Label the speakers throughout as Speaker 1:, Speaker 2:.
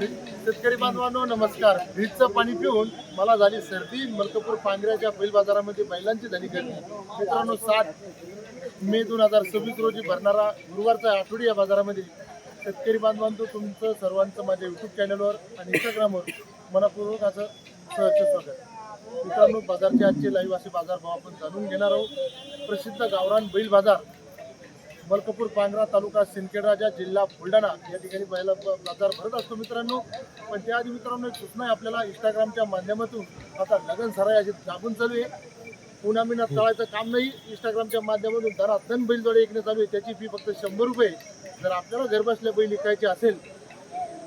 Speaker 1: शेतकरी बांधवांनो नमस्कार. फ्रीजचं पाणी पिऊन मला झाली सर्दी. मलकापूर पांगऱ्याच्या बैल बाजारामध्ये बैलांची झाली गर्दी. मित्रांनो 7 मे 2026 रोजी भरणारा गुरुवारचा आठवडी या बाजारामध्ये शेतकरी बांधवांचं तुमचं सर्वांचं माझ्या यूट्यूब चॅनलवर आणि इंस्टाग्रामवर मनपूर्वक असं सहर्ष स्वागत. मित्रांनो बाजारचे आजचे लाईव्ह असे बाजारभाव आपण जाणून घेणार आहोत. प्रसिद्ध गावरान बैल बाजार मलकापूर पांगरा तालुका सिंदखेड राजा जिल्हा बुलढाणा या ठिकाणी बैल बाजार भरत असतो मित्रांनो. पण त्याआधी मित्रांनो एक सूचना आहे आपल्याला. इंस्टाग्रामच्या माध्यमातून आता लगन सराई अशी दाबून चालू आहे. पुन्हा मी तळायचं काम नाही. इंस्टाग्रामच्या माध्यमातून दरातन बैलजोडे ऐकणे चालू आहे. त्याची फी फक्त 100 रुपये. जर आपल्याला घरबसल्या बैल विकायचे असेल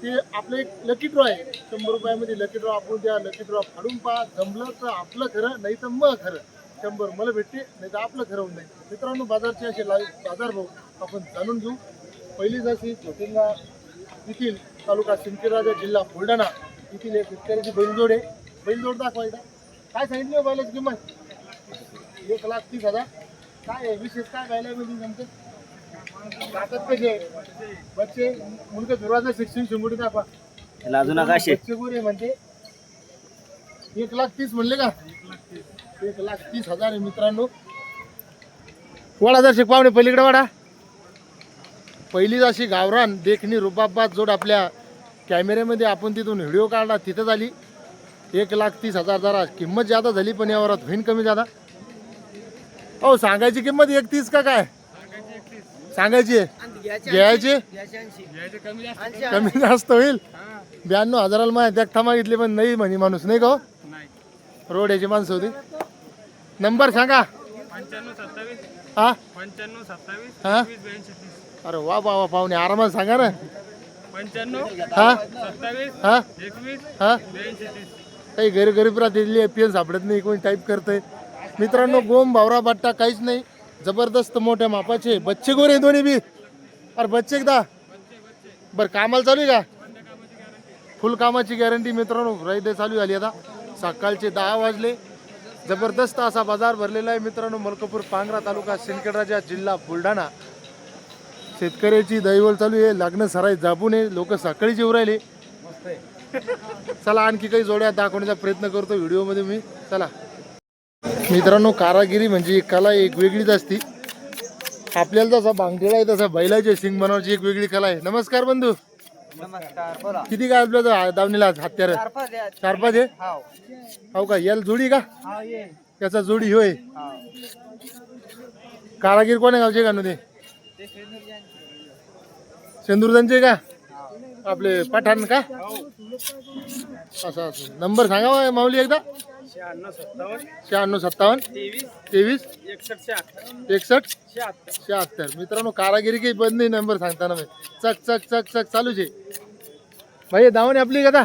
Speaker 1: ते आपलं एक लकी ड्रॉ आहे. 100 रुपयामध्ये लकी ड्रॉ आपण द्या. लकी ड्रॉ फाडून पहा. जमलं तर आपलं खरं, नाही तर मग खरं. 100 मला भेटते, नाही तर आपलं खरं होऊन जाईल. मित्रांनो बाजारचे असे बाजारभाव आपण जाणून घेऊ. पहिली जशी छोटिंगा येथील तालुका सिंदखेड राजा जिल्हा बुलढाणा येथील एक शेतकऱ्याची बैलजोड आहे. बैलजोड दाखवायचा. काय सांगितली हो बैलाची किंमत? 1,30,000. काय आहे विशेष? काय बैलामध्ये जमतं? दातात कसे बच्चे मुलगा दुर्वाजा शिक्षण शिंगोडी दाखवा. बच्चे गोरे म्हणते 1,30,000 म्हणले का? 1,30,000 आहे मित्रांनो. वडा दर्शक पाहुणे पलीकडे वाडा. पहिलीच अशी गावरान देखणी रुबाबात जोड आपल्या कॅमेऱ्यामध्ये आपण तिथून व्हिडिओ काढला तिथं झाली. 1,30,000. जरा किंमत जादा झाली पण यावरात होईन कमी जादा. हो सांगायची किंमत 1,30,000 का काय सांगायची आहे? घ्यायची कमी जास्त होईल. 92,000 माझ्या देखता मागितली पण नाही म्हणे माणूस, नाही का हो? रोड याची माणसं होती. नंबर सांगा.
Speaker 2: 9527
Speaker 1: हा
Speaker 2: 9527
Speaker 1: हा
Speaker 2: 2082.
Speaker 1: अरे वा बाबा पाहुणे आरामात सांगा ना.
Speaker 2: 95
Speaker 1: हा
Speaker 2: 27
Speaker 1: हा
Speaker 2: 21
Speaker 1: हा
Speaker 2: 82.
Speaker 1: काही गरीब राहते एपीएन सापडत नाही. कोणी टाईप करतंय. मित्रांनो गोम भावरा बट्टा काहीच नाही. जबरदस्त मोठ्या मापाचे बच्चे गोरे दोन्ही बी. अरे बच्चे एकदा बरं कामाला चालू आहे का? फुल कामाची गॅरंटी मित्रांनो. रैदे चालू झाली आता. सकाळचे 10 वाजले. जबरदस्त असा बाजार भरलेला आहे मित्रांनो. मलकापूर पांगरा तालुका सिंदखेड राजा जिल्हा बुलढाणा. शेतकऱ्याची दैवल चालू आहे. लग्न सराई जाबू नये. लोक सकाळीच येऊ राहिले. चला आणखी काही जोड्या दाखवण्याचा प्रयत्न करतो व्हिडिओमध्ये मी. चला मित्रांनो कारागिरी म्हणजे एक कला एक वेगळीच असती. आपल्याला जसा भांगटेला आहे तसा बैलाचे शिंग बनवायची एक वेगळी कला आहे. नमस्कार बंधू.
Speaker 3: नमस्कार बोला.
Speaker 1: किती काय आपल्या दावणीला हत्यार? 4-5 आहे. हो का? याला जोडी का? त्याचा जोडी होय. कारागीर कोण्या गावचे का नुदे? शेंदुरजनचे का? आपले पठाण का? असं असं. नंबर सांगा माऊली एकदा. 96 57 23 61 76. मित्रांनो कारागिरी काही बंद नाही. नंबर सांगताना मी चक चक चक चक चालूच आहे. भाई दावणी आपली का?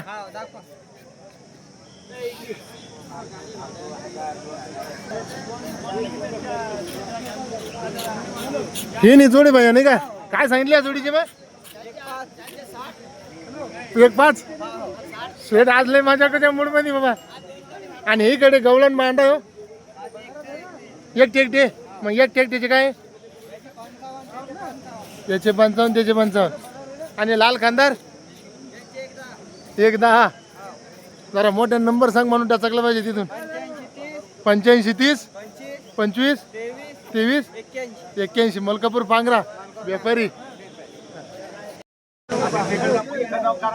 Speaker 1: ही नाही जोडी भैया नाही का? काय सांगितले या जोडीचे मग? 1,500. शेठ आजले माझ्याकडे मूड मध्ये बाबा. आणि इकडे गवळण मांडा हो. एक टेकटे मग एक टेकटेचे काय? याचे 55 त्याचे 55. आणि लाल खानदार 1,10. जरा मोठा नंबर सांग म्हणून टाकला पाहिजे तिथून. 85 30 25 23 81. मलकापूर पांगरा व्यापारी.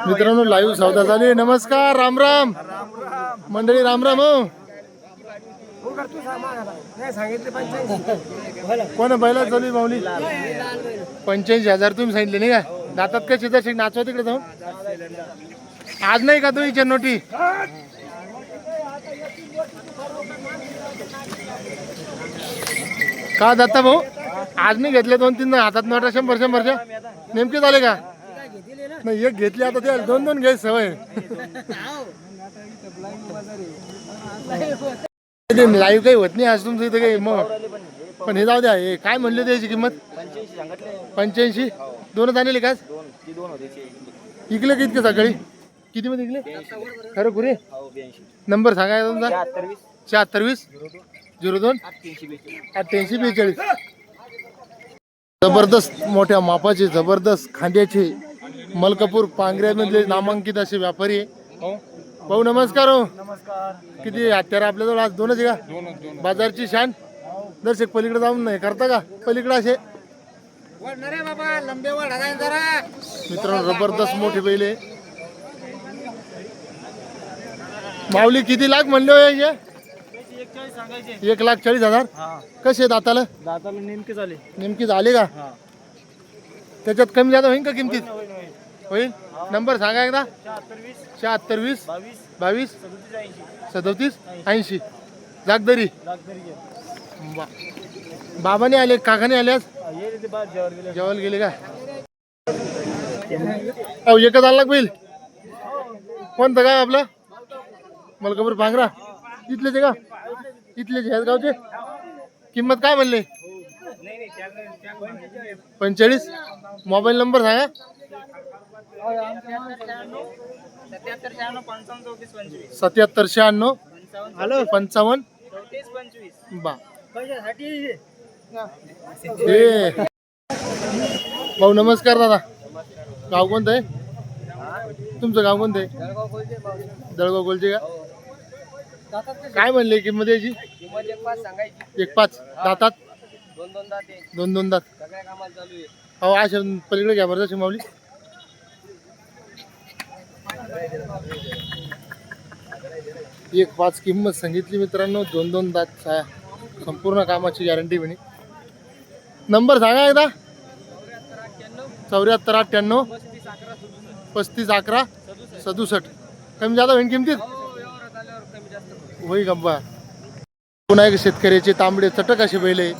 Speaker 1: मित्रांनो लाईव्ह सौदा चालू आहे. नमस्कार राम राम मंडळी. राम राम. हो कोण बैला चालू आहे माऊली? 85,000 तुम्ही सांगितले नाही का? दातात का शेतात नाचवा तिकडे जाऊन. आज नाही का तुझी नोटी? का दत्ता भाऊ आज नाही घेतले? 2-3 हातात नोटा 100-100च्या नेमके झाले का? नाही एक घेतली आता ते 2-2 घ्यायची सवय. लाईव्ह काही होत नाही आज तुमचं इथं काही. मग पण हे जाऊ द्या. हे काय म्हणले त्याची किंमत? 85. दोनच आणले का? इकले की इतके सकाळी? किती मध्ये इकले खरं पुरे? नंबर सांगा तुमचा. 76 02 88 42. जबरदस्त मोठ्या मापाचे जबरदस्त खांद्याचे मलकापूर पांगऱ्यामधले नामांकित असे व्यापारी आहे. भाऊ नमस्कार. हो
Speaker 3: नमस्कार.
Speaker 1: किती हत्यार आपल्याजवळ आज? दोनच आहे का? बाजारची शान. दर्शक पलीकडे जाऊन नाही करता का? पलीकडे असे मित्रांनो जबरदस्त मोठे बैल आहे. माऊली किती लाख म्हणले हो याचे? 1,40,000. कसे दाताला?
Speaker 3: दाताला नेमके झाले.
Speaker 1: नेमकी झाले का? त्याच्यात कमी जादा होईल का किमतीत? होईल. नंबर सांगा एकदा. 76 20 22 37 80. जागदरी. बाबाने आले काकाने आले आज? जेवायला गेले का? अहो एकच आला बैल. कोणतं गाव आपलं? मलकापूर पांगरा. इथलेच आहे का? इथलेच ह्याच गावचे. किंमत काय म्हणले? 45. मोबाईल नंबर सांगा. 77 96 55 बा. भाऊ नमस्कार दादा. गाव कोणतं आहे तुमचं? गाव कोणतं आहे? दळगाव गोलचे का? काय म्हणले किंमत याची? 1,5. दातात? 2 दात. हो अशा पलीकडे घ्या बरं माऊली. एक 5 किंमत सांगितली मित्रांनो. 2 दात छाया. संपूर्ण कामाची गॅरंटी म्हणे. नंबर सांगा एकदा. 74 98 35 11 67. कमी जादा होईल किमतीत? होई गप्पा. पुन्हा एक शेतकऱ्याचे तांबडे चटक असे बैल आहे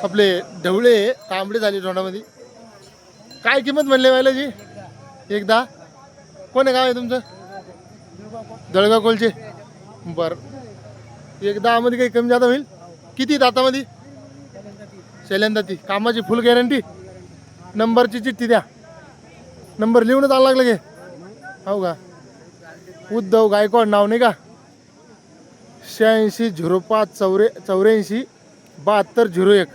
Speaker 1: आपले. ढवळे तांबडे झाले तोंडामध्ये. काय किंमत म्हणले बैलाची? एकदा. कोण गाव आहे तुमचं? दळगाव कोलचे. बर. एकदा मध्ये काही कमी जादा होईल? किती दातामध्ये? शेल्यांदाती. कामाची फुल गॅरंटी. नंबरची चिठ्ठी द्या. नंबर लिहूनच आला लागलं गे. हो का? उद्धव गायकवाड नाव नाही का? 86 05 84 72 01.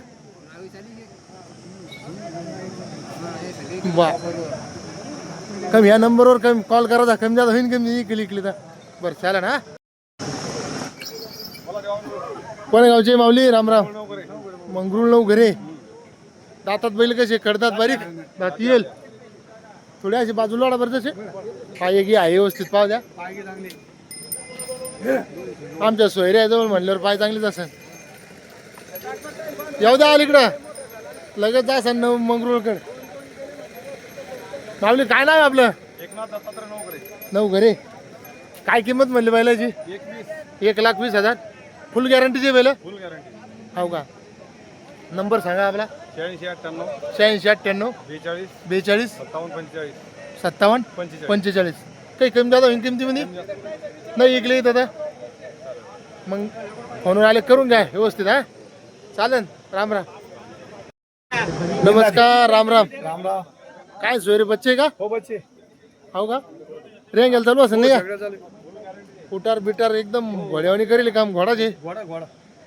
Speaker 1: बा. कमी ह्या नंबरवर कमी कॉल करायचा. कमी जादा होईन कमी इकली इकली तर. बरं चालेल ना. कोण गावचे माऊली? रामराम. मंगरुळ नऊ घरे. दातात बैल कसे? कडतात बारीक दात येईल. थोडे असे बाजूला वाढा बरं तसे. पाय गी आहे व्यवस्थित पाव द्या. आमच्या सोयऱ्याजवळ म्हणल्यावर पाय चांगलीच असेल. येऊ द्या अलीकडं. लगेच जा असेल मंगरुळकडे. माऊली काय नाव आहे आपलं? नऊ घरे. काय किंमत म्हणली बैलाची? 1,20,000. फुल गॅरंटीची बैल? हो का? नंबर सांगा आपला. 86 98 42 57 45. काही कमी जादा होईल किमतीमध्ये? नाही इकले दादा. मग फोनवर आले करून घ्या व्यवस्थित. हा चालेल. राम राम. नमस्कार. राम राम. काय सोयरे बच्चे का?
Speaker 3: हो बच्चे.
Speaker 1: हो का? रेंगेल चालू असेल नाही का? उटार बिटार एकदम घोड्यावानी करेल काम घोडाचे.
Speaker 3: घोडा.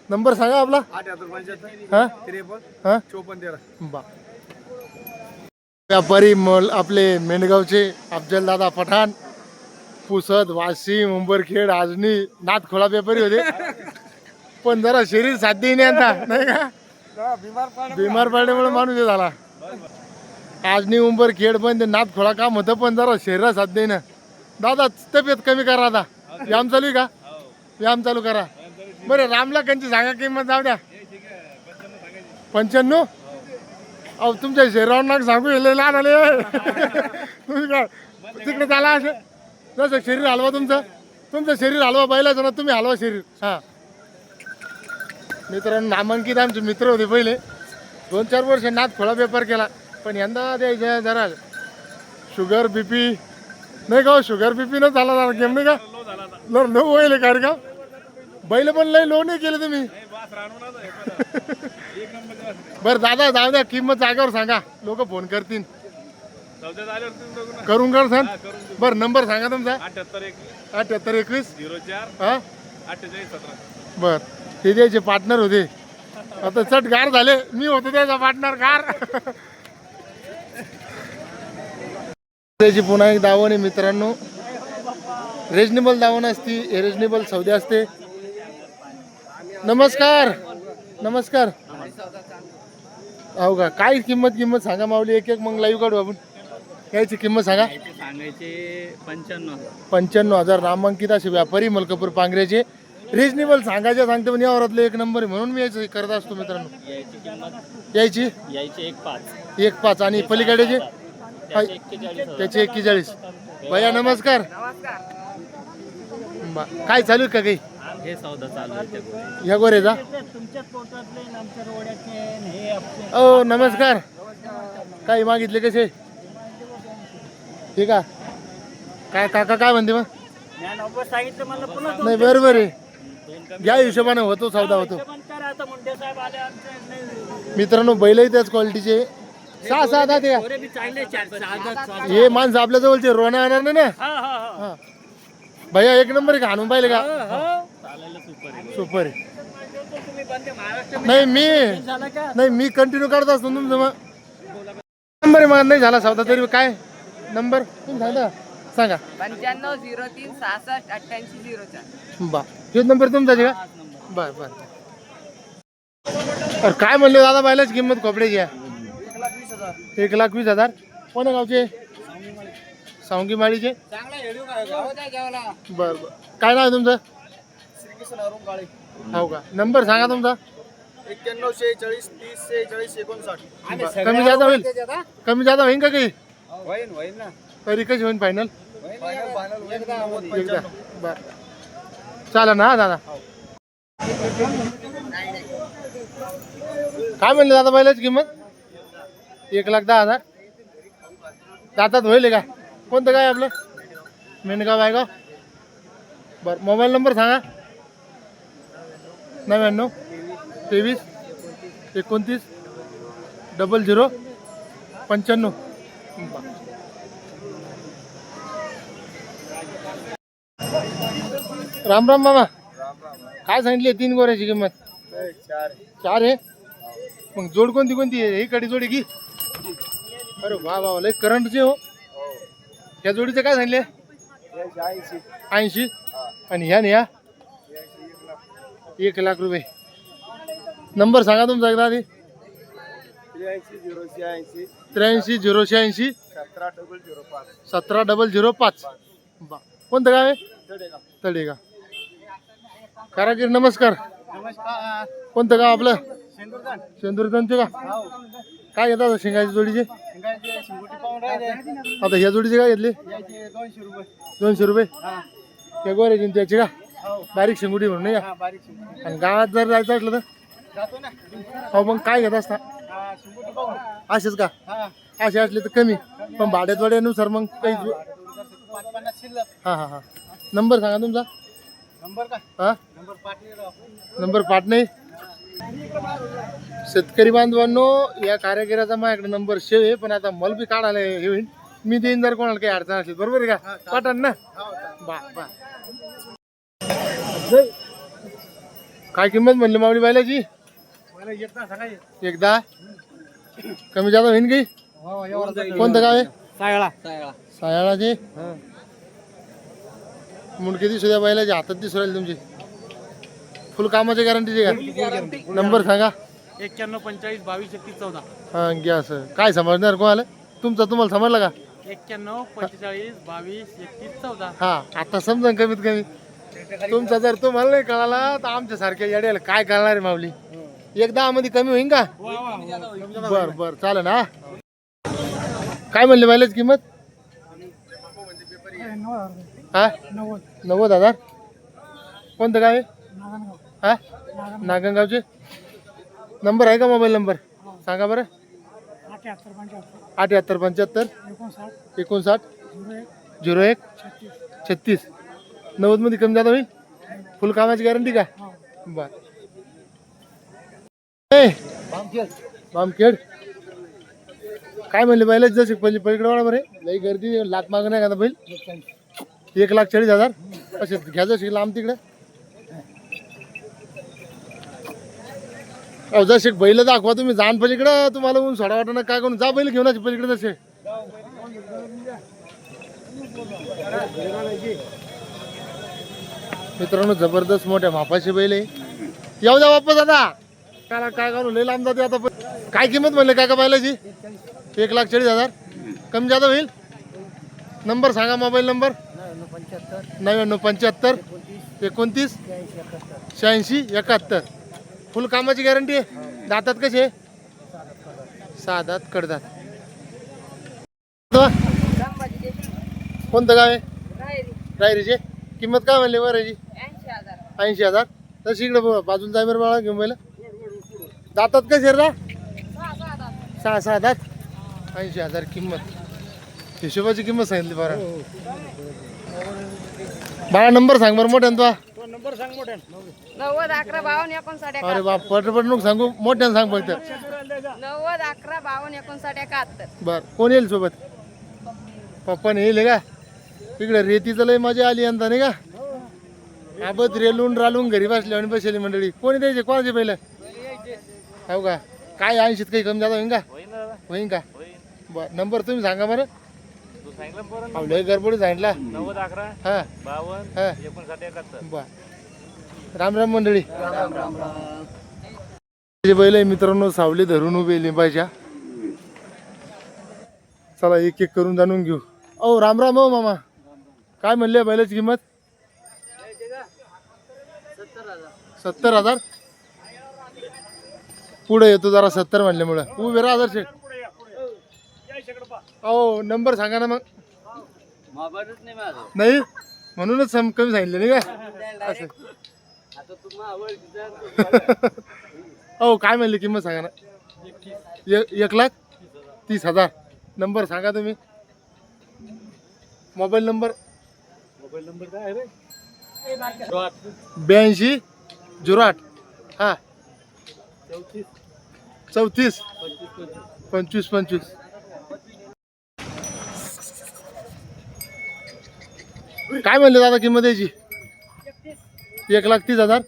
Speaker 1: नंबर सांगा आपला.
Speaker 3: 78
Speaker 1: हा
Speaker 3: 53
Speaker 1: हा
Speaker 3: 54
Speaker 1: बा. व्यापारी आपले मेंढगावचे अफजल दादा पठाण. पुसद वाशिम उंबरखेड आजनी नाथखोळा व्यापारी होते. पण जरा शरीर साध्य नाही आता नाही का? बिमार पडल्यामुळे माणूस हे झाला. आजनी उंबरखेड पण ते नाथखोळा काम होतं पण जरा शरीरात साध्य ना. दादा तब्येत कमी करा. आता व्यायाम चालू आहे का? व्यायाम चालू करा. बरं रामला कंची सांगा किंमत. जाऊ द्या. 95. अहो तुमच्या शरीरावर नाक सांगू लहान आले. तुम्ही काय तिकडे चाला असं. जसं शरीर हलवा तुमचं शरीर हलवा बैलाचं ना. तुम्ही हलवा शरीर. हां मित्रांनो नामांकित आमचे मित्र होते पहिले. 2-4 वर्ष नाथखोळा व्यापार केला. पण यंदा द्यायचं जरा शुगर बीपी नाही का? शुगर बीपी न झाला जरा गेम नाही का? लो होईल कार्यक्रम. बैल पण लय लो नाही केले तुम्ही. बरं दादा जाऊ द्या. किंमत जागेवर सांगा. लोक फोन करतील. करून कर सर. बरं नंबर सांगा तुमचा. 78 21 हा
Speaker 2: 48 17.
Speaker 1: बर. ते द्यायचे पार्टनर होते. आता चट गार झाले. मी होतो त्याचा पार्टनर गार. त्याची पुन्हा एक दावण आहे मित्रांनो. रिजनेबल दावण असती, रिजनेबल सौदे असते. नमस्कार नमस्कार. हो का, काय किंमत सांगा माऊली. एक एक मग लाईव्ह काढू आपण. याची किंमत सांगा.
Speaker 3: सांगायचे
Speaker 1: 95,000 नामांकित असे व्यापारी मलकापूर पांगऱ्याचे. रिजनेबल सांगायचे सांगते पण यावरातले एक नंबर आहे म्हणून मी याचं करत असतो मित्रांनो. यायची 1.5 आणि पलीकडेचे त्याचे 41. भैया नमस्कार. काय चालू आहे का काही
Speaker 3: हे सौदा चालू आहे.
Speaker 1: ह्या गोरेचा. ओ नमस्कार. काय मागितले कसे ठीक आहे. काय काका काय म्हणते मग.
Speaker 3: सांगितलं मला पुन्हा
Speaker 1: नाही बरोबर आहे. या हिशोबाने होतो सौदा होतो मित्रांनो. बैलही त्याच क्वालिटीचे 6-7 आहेत का. हे माणसं आपल्या जवळचे रोना येणार नाही ना. हा. भैया एक नंबर आहे का आणून पाहिले का. सुपर आहे. नाही मी कंटिन्यू करत असतो तुमचं. मग नंबर आहे मग नाही झाला सौदा तरी काय नंबर तुम्ही सांगा.
Speaker 4: 95-03-66-88-04.
Speaker 1: बा हेच नंबर तुमचा का. बर बर. काय म्हणले दादा बैलाची किंमत खोपड्याची आहे. 1,20,000. कोण्या गावचे. सावंगी माळीचे. बर बर. काय नाव आहे तुमचं. हो का. नंबर सांगा तुमचा.
Speaker 3: 91-46-30-46-59.
Speaker 1: कमी जादा होईल. कमी जादा होईल का काही.
Speaker 3: होईन ना.
Speaker 1: तरी कशी होईल फायनल.
Speaker 3: एकदा
Speaker 1: एकदा बर चालेल ना हा दादा. काय म्हणले दादा बैलाची किंमत. 1,10,000. दातात होईल का. कोणतं काय आपलं मेनगाव आहे का. बरं मोबाईल नंबर सांगा. 99 23 29 00 95. राम राम मामा. काय सांगितले 3 गोऱ्याची किंमत. 4 आहे. मग जोड कोणती आहे. ही कडी जोडी की. अरे वा वा लय करंटचे हो. या जोडीचे काय सांगले. 80 आणि ह्या ह्या 1,00,000 रुपये. नंबर सांगा तुमचा एकदा आधी. 83 086 17 005. कोणतं गाव आहे. तळेगा. कारागीर नमस्कार. कोणतं गाव आपलं. शेंदूरगंजचे का. काय घेतात शेंगाची जोडीचे. आता ह्या जोडीचे काय घेतले. 200 रुपये. त्या गोऱ्याची त्याची का. बारीक शेंगुटी म्हणून नाही का. आणि गावात जर जायचं असलं तर हो मग काय घेत असता. असेच का. असे असले तर कमी पण भाड्यानुसार मग काही हां. नंबर सांगा तुमचा. हा नंबर पाठ नाही. शेतकरी बांधवांनो या कारागिराचा माझ्याकडे नंबर सेव आहे पण आता मला बी काढायला हे होईल. मी देईन जर कोणाला काही अडचण असली. बरोबर आहे का. पाठान ना. बा बा. काय किंमत म्हणली मावळी बैलाची. एकदा कमी जादा होईन काही. कोणतं गाव आहे. सायाळाचे. मुंडके दिसू द्या बैलाची हातात दिसू राहील तुमची. फुल कामाची गॅरंटीची का. नंबर सांगा.
Speaker 2: 91-45-22-31-14.
Speaker 1: हा घ्या सर. काय समजणार कोणाला. तुम्हाला समजलं का.
Speaker 2: 91-45-22-31-14.
Speaker 1: हा आता समजा कमीत कमी. तुमचा जर तुम्हाला नाही कळाला तर आमच्या सारख्या येड्याला काय कळणार आहे माऊली. एकदा मध्ये कमी होईन का. बर बर चालेल ना. काय म्हणले बैलाची किंमत. हा 90,000. कोणतं गाव आहे. हा नागनगावचे. नंबर आहे का मोबाईल नंबर सांगा बरं. 78 75 59 01 36. 90 मध्ये कमी जादा होईल. फुल कामाची गॅरंटी का. बर. बामखेड. काय म्हणले बैलाची जशी पलीकडे वाढा बरे. लई गर्दी लाख मागं नाही का बैल. 1,40,000 असे घ्यायचं शिकला लांब तिकडे. अहो जसे बैल दाखवा तुम्ही जाण पलीकडं. तुम्हाला ऊन सोडा वाटणं काय करून जा बैल घेऊन पलीकडे जसे मित्रांनो जबरदस्त मोठ्या मापाचे बैल आहे. येऊ द्या वापस आता त्याला काय करू लई लांब जाते आता. काय किंमत म्हणले काय का बैलाची? 1,40,000. कमी जादा होईल. नंबर सांगा मोबाईल नंबर. 9975 29 86 71. फुल कामाची गॅरंटी आहे. दातात कसे? 6 दात कडदात. कोणतं गाव आहे? रायरीचे. किंमत काय म्हणली वरायची? 80,000. तशी इकडे बाजूला जाय बरं बाळा घेऊन बैल. दातात कसे रा? 6 दात. 80,000 किंमत. हिशोबाची किंमत सांगितली बरं. बाळा नंबर सांग बरं मोठ्यानं तुला.
Speaker 3: नंबर सांग मोठ्या.
Speaker 4: 90 11 52 59
Speaker 1: अरे बाप पटपट नको सांगू मोठ्यानं सांग फक्त.
Speaker 4: 90 11 52 59 71.
Speaker 1: बर कोण येईल सोबत? पप्पाने येईल का? इकडे रेतीचं लय मजा आली यंदा नाही का? आबत रेलून रालून घरी बसल्या आणि बसली मंडळी. कोणी द्यायचे कोणाचे पहिलं? हो का? काय 80 काही कमी जाता होईन का? होईन का? बर नंबर तुम्ही सांगा बरं. लय गडबडी सांगितला.
Speaker 2: 90 11
Speaker 1: हा
Speaker 2: 52
Speaker 1: हा
Speaker 2: 59 71.
Speaker 1: बर राम राम मंडळी. बैल आहे मित्रांनो सावली धरून उभे लिंबाच्या. चला एक एक करून जाणून घेऊ. ओ राम राम हो मामा. काय म्हणले बैलाची किंमत? 70,000. पुढे येतो जरा 70 म्हणल्यामुळं. उभे राहा आदर्श. हो नंबर सांगा ना मग. नाही म्हणूनच कमी सांगितलं नाही का? असं हो काय म्हणली किंमत सांगा ना. 1,30,000. नंबर सांगा तुम्ही. Mobile number.
Speaker 2: काय रे?
Speaker 1: 82 08 हा 34 25 25. काय म्हणले दादा किंमत याची? 1,30,000.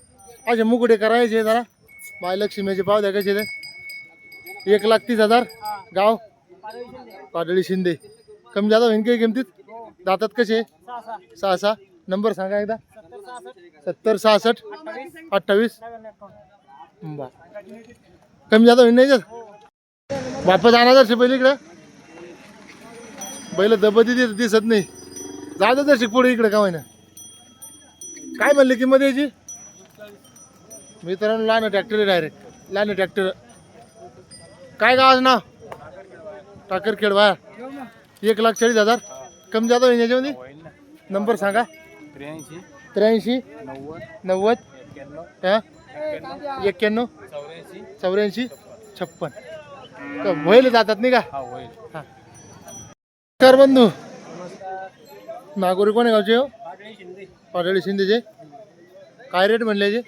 Speaker 1: असे मुकुटे करायचे जरा. महालक्ष्मीचे पाव द्या कसे ते. 1,30,000. गाव पाडळी शिंदे. कमी जादा होईन काही किमतीत? दातात कसे? 6 नंबर सांगा एकदा. 70 66 28. बर कमी जादा होईन नाही वापस आणा बैल इकडं. बैल दबती दिसत नाही. जाऊ दे पुढे इकडे का होईना. काय म्हणले किंमत याची? मित्रांनो लहान ट्रॅक्टर डायरेक्ट लहान ट्रॅक्टर. काय गावाचं नाव? टाकर खेळ बा. 1,40,000. कमी जादा होईल याच्यामध्ये? नंबर सांगा. 83 90 हा 91 84 56. होईल जातात नाही का? हा कर बंधू. नागोरी कोणी गावचे हो? पाडळी शिंदेचे. काय रेट म्हणले याचे?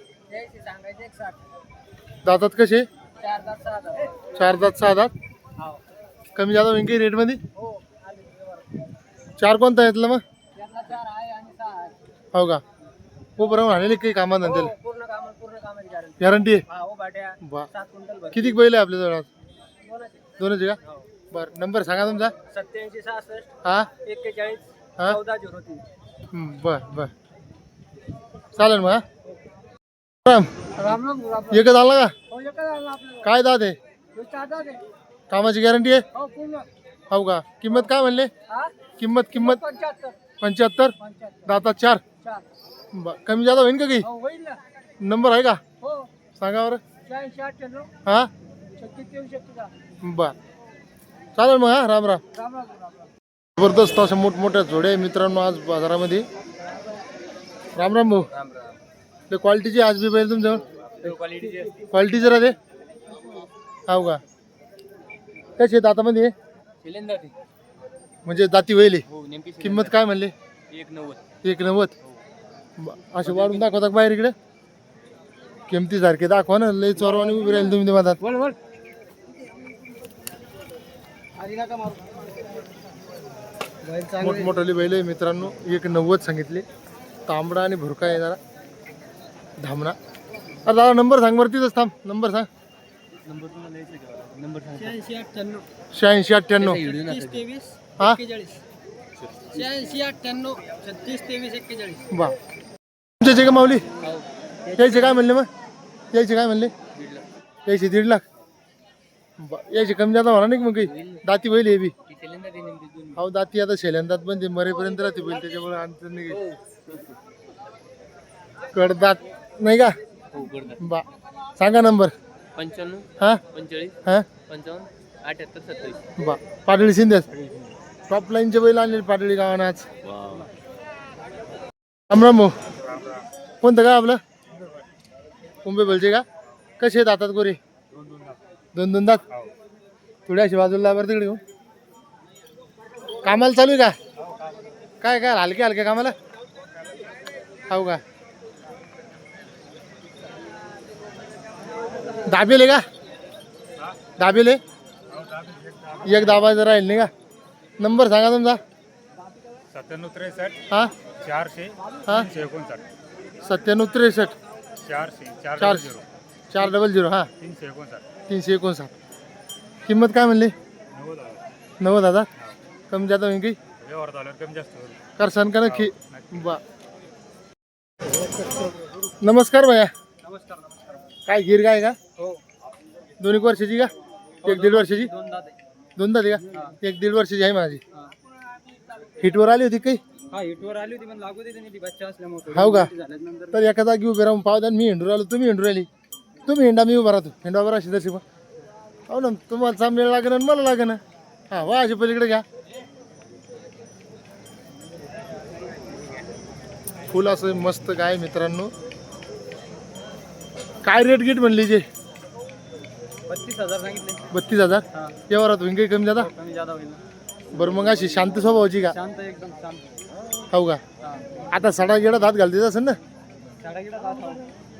Speaker 1: दातात कसे? 4 दात 6 दात. कमी जादा होईन काही रेटमध्ये? 4 कोणता येतला मग? हो का? हो बरोबर आणले काही कामात आणतील. गॅरंटी आहे. बा किती बैल आहे आपल्या जवळ? दोनच आहे का? बरं नंबर सांगा तुमचा.
Speaker 3: 87 66
Speaker 1: हा
Speaker 3: 41
Speaker 1: हा
Speaker 3: 1403.
Speaker 1: बर बर चालेल मग. राम
Speaker 3: राम राम.
Speaker 1: एकच आला का?
Speaker 3: हो एकच आला आपल्याला.
Speaker 1: काय दात आहे? कामाची गॅरंटी आहे?
Speaker 3: हो पूर्ण.
Speaker 1: हो का? किंमत काय म्हणले?
Speaker 3: हा
Speaker 1: किंमत
Speaker 3: 75
Speaker 1: 75. दातात 4. कमी जादा होईन का काही?
Speaker 3: हो होईल ना.
Speaker 1: नंबर आहे का?
Speaker 3: हो
Speaker 1: सांगा बरं.
Speaker 3: 86 98
Speaker 1: हा
Speaker 3: 36
Speaker 1: बर चालेल मग. हा राम राम.
Speaker 3: राम राम.
Speaker 1: जबरदस्त अशा मोठमोठ्या जोड्या आहे मित्रांनो आज बाजारामध्ये. राम राम भाऊ. ते क्वालिटीची आज बी बैल तुमच्यावर? क्वालिटीचे राहते. हो का? कसे दातामध्ये? म्हणजे दाती होईल. किंमत काय म्हणले? 1,90. असे वाढून दाखवता का बाहेर इकडे? किमती सारखे दाखवा ना. लई चोरवानी उभी राहील तुम्ही मधात. मोठमोठाली बैल आहे मित्रांनो. 1,90 सांगितले. तांबडा आणि भुरका आहे जरा धामणा. अरे दादा नंबर सांग बरं. तिथंच थांब. नंबर सांग. 86 98 हा
Speaker 3: 86 98 36 23 41.
Speaker 1: बा तुमच्याचे का माऊली यायचे काय म्हणले मग यायचे काय म्हणले यायचे 1.5 लाख यायचे कमी जाता म्हणा नाही मग काही दाती बैल हे बी हो दाती आता शेल्यांदात पण ते मरेपर्यंत राहते बैल त्याच्यामुळे अंतर नाही कडदात नाही का बा सांगा नंबर
Speaker 2: 95
Speaker 1: हा
Speaker 2: 45
Speaker 1: हा
Speaker 2: 55 78 27.
Speaker 1: बा पाटळी शिंदे टॉप लाईनचे बैल आणले पाटळी गावानं आज रामराम भाऊ कोणतं का आपलं कुंभे बोलचे का कसे आहेत हातात गोरे 2 दात थोडी अशी बाजूला बरं तिकडे घेऊन कामाला चालू आहे का काय काय हलके हलके कामाला हो का दाबेले का दाबेले एक दाबायचं राहील नाही का नंबर सांगा तुमचा
Speaker 2: 97 63
Speaker 1: हा
Speaker 2: 400
Speaker 1: हा
Speaker 2: 359
Speaker 1: 97 63
Speaker 2: 400
Speaker 1: 4 400 हा
Speaker 2: 359
Speaker 1: 359 किंमत काय म्हणली 90,000 कमी जाता होईल की
Speaker 2: व्यवहार झाल्यावर कमी जास्त होईल.
Speaker 1: करसान का नक्की बा नमस्कार भैया
Speaker 3: नमस्कार.
Speaker 1: काय गिर काय का
Speaker 3: हो.
Speaker 1: 2 वर्षाची का 1-1.5 वर्षाची
Speaker 3: 2 दात आहे.
Speaker 1: 2 दात का 1-1.5 वर्षाची आहे माझी हिटवर आली होती काही
Speaker 3: हा हिटवर आली होती पण लागू देते नाही ती बच्चा असल्यामुळे
Speaker 1: हो का
Speaker 3: झाल्यानंतर
Speaker 1: तर एका जागी उभे राहून पावदा मी हिंडू राहिलो तुम्ही हिंडू राहिली तुम्ही हिंडा मी उभा राहतो हिंडा उभा राहशी तशी पण हो ना तुम्हाला सामने लागेल आणि मला लागेल हा वा अशी पलीकडे घ्या फुल असं मस्त काय मित्रांनो काय रेट गिट म्हणली जे
Speaker 3: 32,000 सांगितले.
Speaker 1: 32,000
Speaker 3: हा
Speaker 1: व्यवहारात होईन काही कमी जाता
Speaker 3: कमी जादा होईल ना.
Speaker 1: बरं मग अशी शांत स्वभावाची का
Speaker 3: शांत एकदम शांत.
Speaker 1: हो का
Speaker 3: हा
Speaker 1: आता सडा गेडा हात घालते असेल ना
Speaker 3: शाळा गिडा दात हो.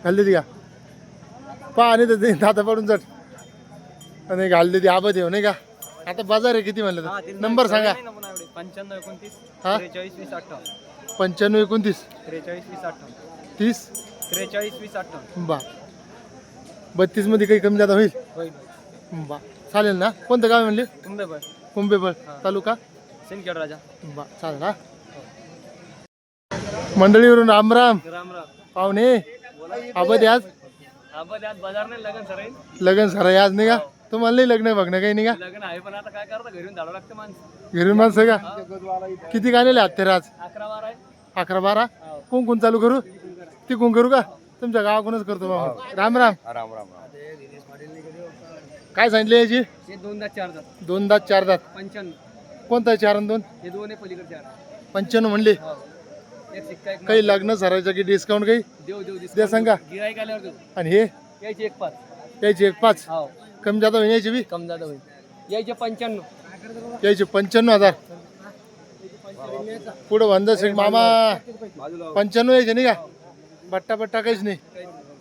Speaker 1: घालते ती का पहा आणि तर दाता पडून चट आणि घालते ती आबत येऊ नाही का आता बाजार आहे किती म्हणलं
Speaker 3: हा,
Speaker 1: तर
Speaker 3: तिला
Speaker 1: नंबर सांगा
Speaker 3: नाही ना पुन्हा एवढे. 95 29
Speaker 1: हा?
Speaker 3: 43 20 58
Speaker 1: 95 29
Speaker 3: 43 20 58
Speaker 1: 30
Speaker 3: 43 20 58
Speaker 1: बा 32 मध्ये काही कमी जादा होईल
Speaker 3: होईल.
Speaker 1: बा चालेल ना कोणतं गाव म्हणले
Speaker 3: तुमचं बघ
Speaker 1: कुंभेबळ तालुका
Speaker 3: सिंदखेड राजा.
Speaker 1: बा चालेल हा मंडळीवरून रामराम
Speaker 3: राम राम.
Speaker 1: पाहुणे आबद आज
Speaker 3: आपण आज बाजार नाही लगन सर आहे.
Speaker 1: लग्न सराई आज नाही का तुम्हाला नाही लग्न बघणं काही नाही का
Speaker 3: लग्न आहे पण आता काय करता घरून धाडावं लागतं माणसं.
Speaker 1: घरून माणसं का किती गाणेले हत्यार आज
Speaker 3: 11 आहे.
Speaker 1: 11-12 कोण कोण चालू करू ती कोण करू का तुमच्या गावाकडूनच करतो बाबा राम राम
Speaker 2: राम राम
Speaker 1: काय सांगितले याची
Speaker 3: हे 2 दात 4 दात
Speaker 1: 2 दात 4 दात
Speaker 3: 55.
Speaker 1: कोणता 4 आणि 2
Speaker 3: हे 2 आहे पलीकडे 4.
Speaker 1: 95 म्हणले
Speaker 3: एक सिक्का एक
Speaker 1: काही लग्न सरायचं की डिस्काउंट काही
Speaker 3: देव देव दिस
Speaker 1: द्या सांगा
Speaker 3: गिराईक आल्यावर देऊ.
Speaker 1: आणि हे
Speaker 3: यायचे 1
Speaker 1: यायचे 1-5
Speaker 3: हो
Speaker 1: कमी जाता होईल यायची बी
Speaker 3: कम जादा होईल. यायचे 95.
Speaker 1: यायचे 95,000 पुढं वंदा शेख मामा 95 यायचे नाही का बट्टा बट्टा काहीच नाही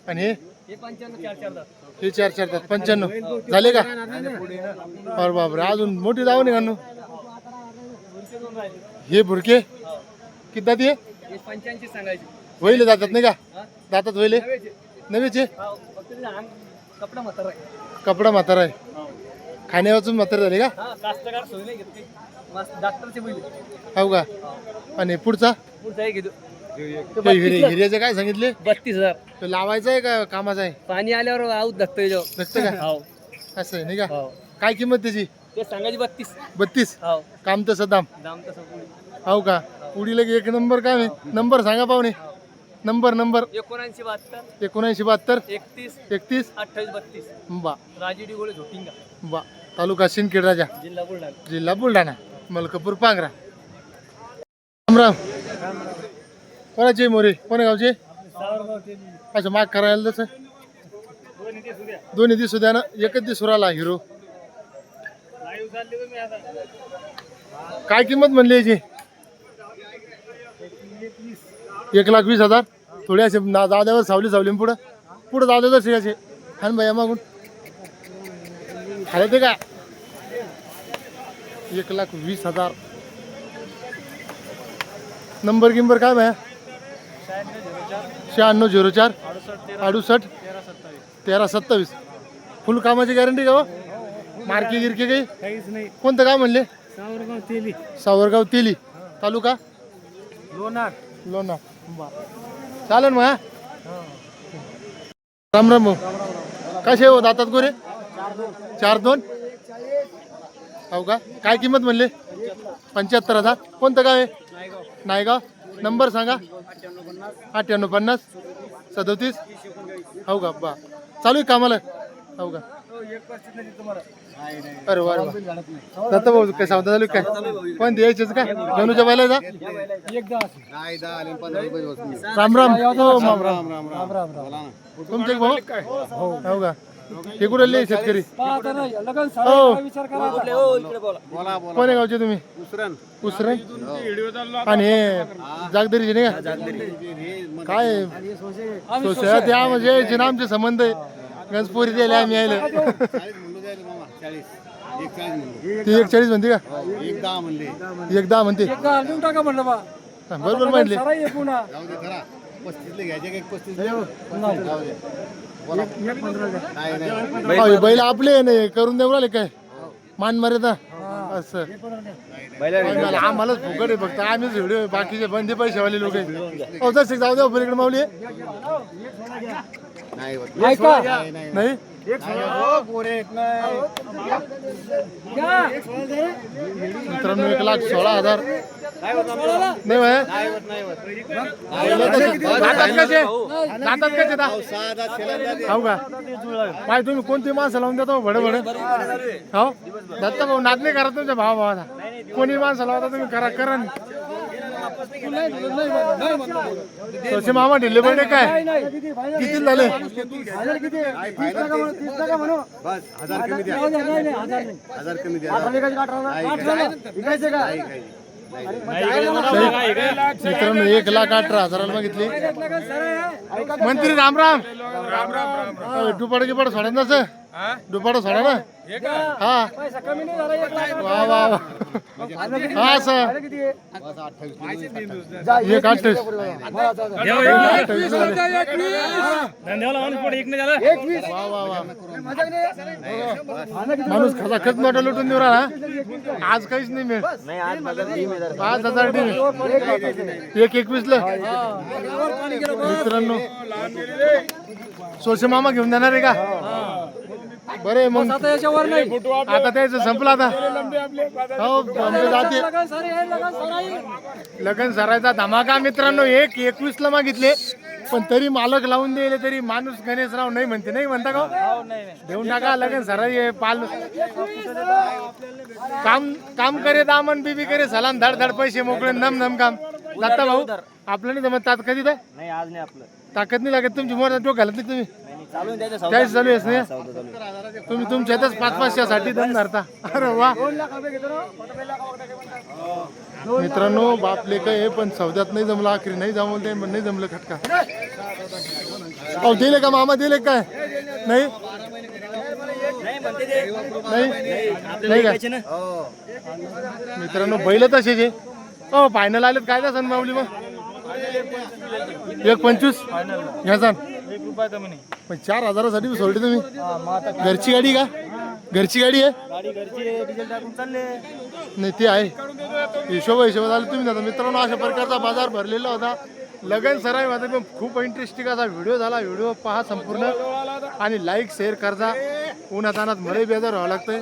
Speaker 1: आणि हे
Speaker 3: हे 95 4 दात.
Speaker 1: हे 4 दात 95 झाले का अरे बापरे अजून मोठी जाऊ नये का हे भुरके किती दात हे
Speaker 3: हे 85 सांगायचे.
Speaker 1: होईल जातात नाही का
Speaker 3: हा?
Speaker 1: दातात होईल
Speaker 3: नवेचे.
Speaker 1: नवीचे
Speaker 3: हो, फक्त तिला अंग कपडा म्हातारा आहे.
Speaker 1: कपडा म्हातारा आहे
Speaker 3: हो.
Speaker 1: खाण्यावाचून म्हातारा झाले का
Speaker 3: हा कास्तकार सोय नाही घेत काही. मस्त डॉक्टरचे बैल.
Speaker 1: हो का आणि पुढचा
Speaker 3: पुढचा एक घेतो.
Speaker 1: ते हिऱ्याचे काय सांगितले
Speaker 3: 32,000.
Speaker 1: तो लावायचा आहे का कामाचा आहे
Speaker 3: पाणी आल्यावर आऊत धकतो याच्यावर.
Speaker 1: नसतं का
Speaker 3: हो
Speaker 1: असं आहे नाही का
Speaker 3: हो
Speaker 1: काय किंमत त्याची
Speaker 3: ते सांगायची 32.
Speaker 1: 32
Speaker 3: हो
Speaker 1: काम तसं दाम
Speaker 3: दाम तसं पुढे.
Speaker 1: हो का उडीला की 1 नंबर काम आहे नंबर सांगा पाहुणे नंबर
Speaker 3: 7972
Speaker 1: 7972
Speaker 3: 31
Speaker 1: 31
Speaker 3: 28 32.
Speaker 1: बा
Speaker 3: राजेडी गोळे झोटिंगा.
Speaker 1: बा तालुका सिंदखेड राजा
Speaker 3: जिल्हा बुलढाणा.
Speaker 1: जिल्हा बुलढाणा मलकापूर पांगरा रामराम कोणाचे मोरे कोण्या गावचे अच्छा माग करायला तसं दोन्ही दिवस द्या ना एकच दिवस राहिला हिरो काय किंमत म्हणली याची 1,20,000 थोडे असे जाऊ सावली पुढं पुढं जाऊ द्या शिकायचे हान भैया मागून खाले ते का 1,20,000 नंबर गिंबर काय भैया 9604 68 1327 फुल कामाची गॅरंटी का हो? मार्की गिरकी काही
Speaker 3: काहीच नाही.
Speaker 1: कोणतं काय म्हणले
Speaker 3: सावरगाव तेली.
Speaker 1: सावरगाव तेली तालुका
Speaker 3: लोणार
Speaker 1: लोणार चालेल मग हा? राम राम भाऊ कसे हो दातात गोरे 4-2 हो का काय किंमत म्हणले 75,000 कोणतं गाव आहे नायगाव नंबर सांगा 9850 37 हो का बा चालू आहे कामाला हो का अरे वा दत्ता भाऊ काय सावधा झाली काय पण द्यायचेच का गणूच्या बायला जा राम राम हो माम राम तुमचे भाऊ हो का हे कुठले शेतकरी हो कोण्या गावचे तुम्ही उसरण आणि हे जागदरीचे नाही का काय सोशल त्या म्हणजे आमचे संबंध आहे गंजपुरी दिले आम्ही यायला ती 140 म्हणते का 110 म्हणते बरोबर म्हणले बैल आपले नाही करून देऊ राहिले काय मान मर्यादा असं आम्हालाच फुकट आहे फक्त आम्हीच व्हिडिओ बाकीचे बंदे पैसेवाले लोक आहे जर जाऊ द्या पलीकडे माऊली नाही मित्रांनो 1,16,000 नाही भाई जातात कसे हो का पाय तुम्ही कोणती माणसं लावून देता भडे भडे हो दत्ता भाऊ नाद नाही करा तुमच्या भावा भावाला कोणी माणसं लावता तुम्ही करा करा तसे मामा ढिल्ले पडले काय किती झाले मित्रांनो 1,18,000 मागितली मंत्री राम राम दुपाड गिपाड सोडा ना सर दुपाड सोडा ना हा वा वा वा हा सर 1,28 वा वा वा माणूस खचाखच नोटा लुटून देऊ राहिला आज काहीच नाही मिळत 5,000 टीम 1,21 ला मित्रांनो सोशे मामा घेऊन देणार आहे का बरे मग आता त्याचं संपलं आता हो जाते लगन सरायचा धमाका मित्रांनो 1,21 ला मागितले पण तरी मालक लावून दिले तरी माणूस गणेशराव नाही म्हणते नाही म्हणता का देऊन टाका लगन सराई पाल काम करे दामन बीबी करे सलाम धड धड पैसे मोकळे नम नम काम दत्ता भाऊ आपलं नाही जमत तात कधी
Speaker 3: नाही आज नाही आपलं
Speaker 1: ताकद नाही लागत तुमची मोर डोक घालत नाही तुम्ही काहीच चालू आहेस नाही तुम्ही तुमच्यातच 500 साठी दम धरता अरे वा मित्रांनो बापले काय पण सौद्यात नाही जमलं आखरी नाही जमवलं ते नाही जमलं खटका अहो दिले का मामा दिले काय नाही नाही का मित्रांनो बैल तसेच आहे हो फायनल आलेत काय का सण माऊली मग 1,25 घ्या 4,000 साठी सोडली तुम्ही घरची गाडी का घरची गाडी आहे नाही ते आहे हिशोबात आले तुम्ही आता मित्रांनो अशा प्रकारचा बाजार भरलेला होता लगन सराई मध्ये पण खूप इंटरेस्टिंग असा व्हिडिओ झाला व्हिडिओ पहा संपूर्ण आणि लाईक शेअर करजा उन्हातानात मळे बेजार व्हावं लागतंय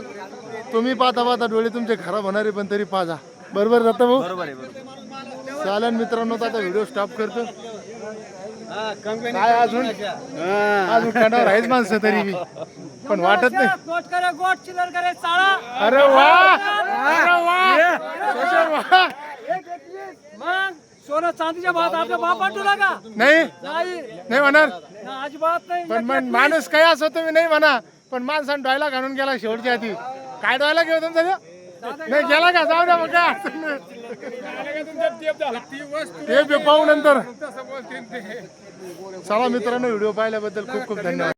Speaker 1: तुम्ही पाहता डोळे तुमचे खराब होणारे पण तरी पाहा बरोबर जाता भाऊ चालेल मित्रांनो आता व्हिडिओ स्टॉप करतो काय अजून कडावर आहेच माणसं तरी मी पण वाटत नाही अरे वा अरे वा
Speaker 3: सोनं चांदीच्या भावात आपल्या बाप वाटूला का
Speaker 1: नाही नाही म्हणणार
Speaker 3: अजिबात नाही
Speaker 1: पण माणूस काय असं तुम्ही नाही म्हणा पण माणसानं डॉयला घालून गेला शेवटच्या आधी काय डॉयला घेऊ तुमचा नाही गेला का जाऊ द्या मग काय ते पाहू नंतर चला मित्रांनो व्हिडिओ पाहिल्याबद्दल खूप खूप धन्यवाद.